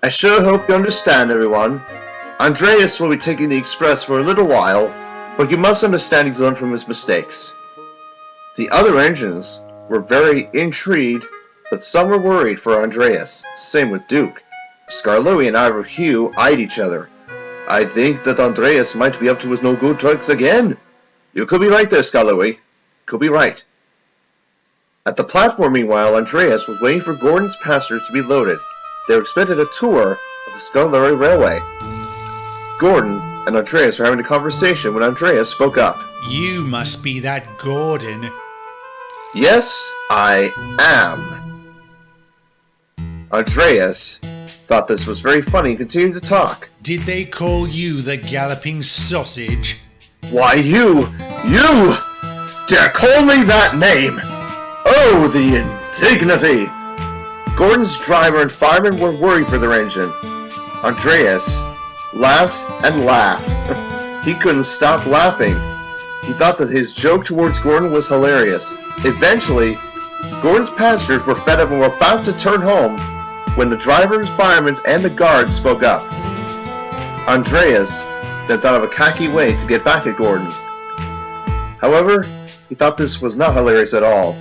I sure hope you understand, everyone. Andreas will be taking the express for a little while, but you must understand he's learned from his mistakes. The other engines were very intrigued, but some were worried for Andreas. Same with Duke. Skarloey and Ivor Hugh eyed each other. I think that Andreas might be up to his no-good tricks again. You could be right there, Skarloey. Could be right. At the platform, meanwhile, Andreas was waiting for Gordon's passengers to be loaded. They were expected a tour of the Skarloey Railway. Gordon and Andreas were having a conversation when Andreas spoke up. You must be that Gordon. Yes, I am. Andreas thought this was very funny and continued to talk. Did they call you the galloping sausage? Why, you dare call me that name? Oh, the indignity! Gordon's driver and fireman were worried for their engine. Andreas laughed and laughed. He couldn't stop laughing. He thought that his joke towards Gordon was hilarious. Eventually, Gordon's passengers were fed up and were about to turn home when the drivers, firemen, and the guards spoke up. Andreas then thought of a cocky way to get back at Gordon. However, he thought this was not hilarious at all.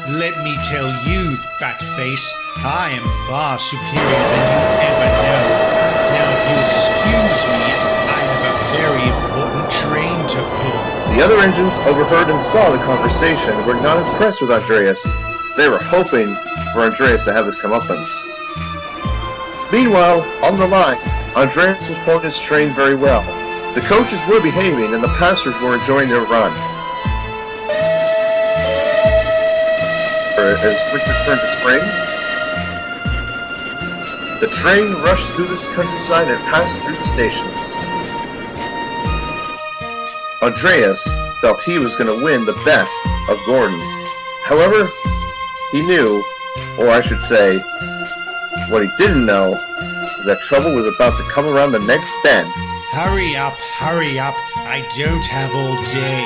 Let me tell you, fat face, I am far superior than you ever know. Now, if you excuse me, I have a very important train to pull. The other engines overheard and saw the conversation and were not impressed with Andreas. They were hoping for Andreas to have his comeuppance. Meanwhile, on the line, Andreas was pulling his train very well. The coaches were behaving and the passengers were enjoying their run. As quick return to spring, the train rushed through this countryside and passed through the stations. Andreas felt he was going to win the bet of Gordon. However, he knew, or I should say, what he didn't know, was that trouble was about to come around the next bend. Hurry up, I don't have all day.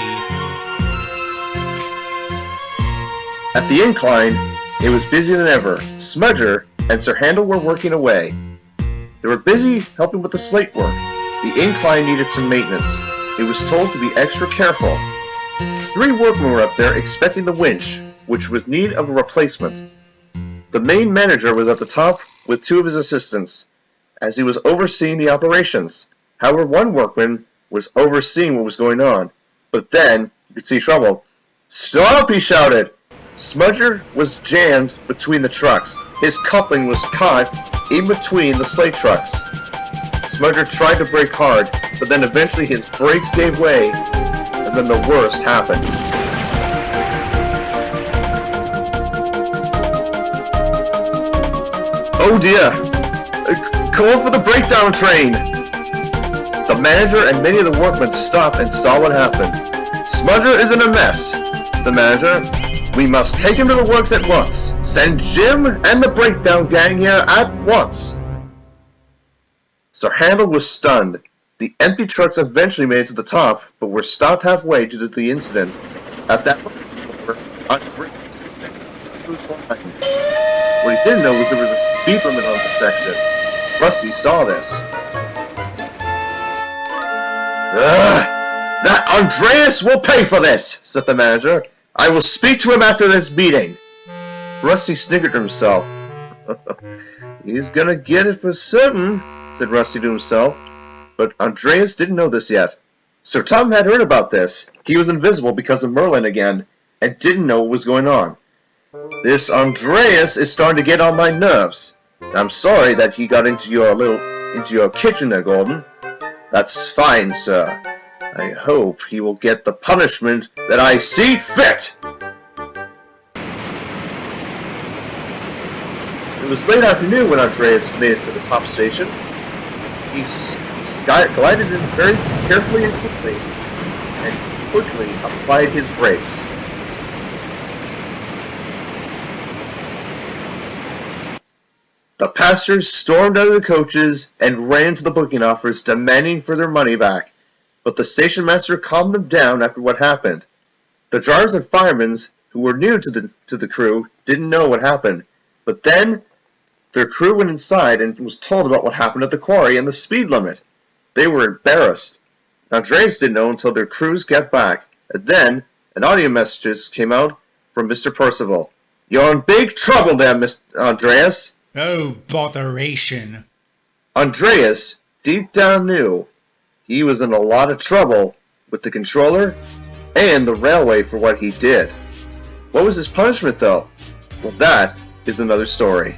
At the incline, it was busier than ever. Smudger and Sir Handel were working away. They were busy helping with the slate work. The incline needed some maintenance. It was told to be extra careful. 3 workmen were up there expecting the winch, which was in need of a replacement. The main manager was at the top with 2 of his assistants, as he was overseeing the operations. However, one workman was overseeing what was going on, but then you could see trouble. "Stop!" he shouted. Smudger was jammed between the trucks. His coupling was caught in between the slate trucks. Smudger tried to brake hard, but then eventually his brakes gave way, and then the worst happened. Oh dear! Call for the breakdown train! The manager and many of the workmen stopped and saw what happened. "Smudger is in a mess," said the manager. "We must take him to the works at once. Send Jim and the breakdown gang here at once." Sir Handel was stunned. The empty trucks eventually made it to the top, but were stopped halfway due to the incident. At that point, what he didn't know was there was a speed limit on the section. Rusty saw this. "That Andreas will pay for this," said the manager. "I will speak to him after this meeting." Rusty sniggered to himself. "He's gonna get it for certain," said Rusty to himself. But Andreas didn't know this yet. Sir Tom had heard about this. He was invisible because of Merlin again, and didn't know what was going on. "This Andreas is starting to get on my nerves. I'm sorry that he got into your kitchen there, Gordon." "That's fine, sir. I hope he will get the punishment that I see fit." It was late afternoon when Andreas made it to the top station. He glided in very carefully and quickly applied his brakes. The passengers stormed out of the coaches and ran to the booking office demanding for their money back. But the station master calmed them down after what happened. The drivers and firemen who were new to the crew, didn't know what happened. But then, their crew went inside and was told about what happened at the quarry and the speed limit. They were embarrassed. Andreas didn't know until their crews got back, and then an audio message came out from Mr. Percival. "You're in big trouble there, Mr. Andreas." Oh, botheration. Andreas, deep down, knew he was in a lot of trouble with the controller and the railway for what he did. What was his punishment, though? Well, that is another story.